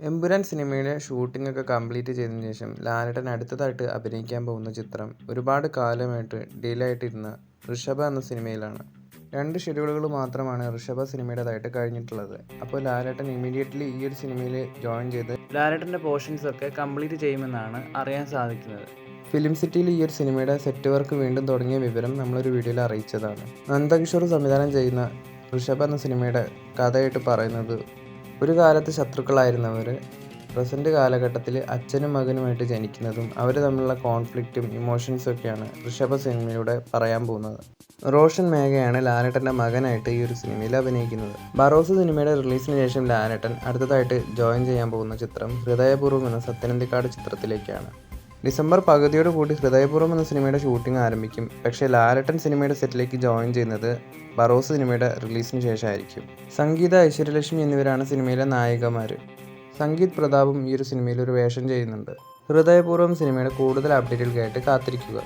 എമ്പുരാൻ സിനിമയുടെ ഷൂട്ടിംഗ് ഒക്കെ കംപ്ലീറ്റ് ചെയ്തതിനു ശേഷം ലാലേട്ടൻ അടുത്തതായിട്ട് അഭിനയിക്കാൻ പോകുന്ന ചിത്രം ഒരുപാട് കാലമായിട്ട് ഡിലേ ആയിട്ടിരുന്ന ഋഷഭ എന്ന സിനിമയിലാണ്. 2 ഷെഡ്യൂളുകൾ മാത്രമാണ് ഋഷഭ സിനിമയുടേതായിട്ട് കഴിഞ്ഞിട്ടുള്ളത്. അപ്പോൾ ലാലേട്ടൻ ഇമ്മീഡിയറ്റ്ലി ഈ ഒരു സിനിമയിൽ ജോയിൻ ചെയ്ത് ലാലേട്ടൻ്റെ പോർഷൻസ് ഒക്കെ കംപ്ലീറ്റ് ചെയ്യുമെന്നാണ് അറിയാൻ സാധിക്കുന്നത്. ഫിലിം സിറ്റിയിൽ ഈ ഒരു സിനിമയുടെ സെറ്റ് വർക്ക് വീണ്ടും തുടങ്ങിയ വിവരം നമ്മളൊരു വീഡിയോയിൽ അറിയിച്ചതാണ്. നന്ദകിഷോർ സംവിധാനം ചെയ്യുന്ന ഋഷഭ എന്ന സിനിമയുടെ കഥയായിട്ട് പറയുന്നത്, ഒരു കാലത്ത് ശത്രുക്കളായിരുന്നവർ പ്രസൻറ്റ് കാലഘട്ടത്തിൽ അച്ഛനും മകനുമായിട്ട് ജനിക്കുന്നതും അവർ തമ്മിലുള്ള കോൺഫ്ലിക്റ്റും ഇമോഷൻസും ഒക്കെയാണ് ഋഷഭ സിനിമയിലൂടെ പറയാൻ പോകുന്നത്. റോഷൻ മേഘയാണ് ലാലേട്ടൻ്റെ മകനായിട്ട് ഈ ഒരു സിനിമയിൽ അഭിനയിക്കുന്നത്. ബറോസ് സിനിമയുടെ റിലീസിന് ശേഷം ലാലേട്ടൻ അടുത്തതായിട്ട് ജോയിൻ ചെയ്യാൻ പോകുന്ന ചിത്രം ഹൃദയപൂർവ്വം എന്ന സത്യനന്ദിക്കാട് ചിത്രത്തിലേക്കാണ്. ഡിസംബർ പകുതിയോട് കൂടി ഹൃദയപൂർവ്വം എന്ന സിനിമയുടെ ഷൂട്ടിംഗ് ആരംഭിക്കും. പക്ഷേ ലാലേട്ടൻ സിനിമയുടെ സെറ്റിലേക്ക് ജോയിൻ ചെയ്യുന്നത് ബറോസ് സിനിമയുടെ റിലീസിന് ശേഷമായിരിക്കും. സംഗീത, ഐശ്വര്യലക്ഷ്മി എന്നിവരാണ് സിനിമയിലെ നായികമാർ. സംഗീത് പ്രതാപും ഈ ഒരു സിനിമയിൽ ഒരു വേഷം ചെയ്യുന്നുണ്ട്. ഹൃദയപൂർവ്വം സിനിമയുടെ കൂടുതൽ അപ്ഡേറ്റുകൾക്കായിട്ട് കാത്തിരിക്കുക.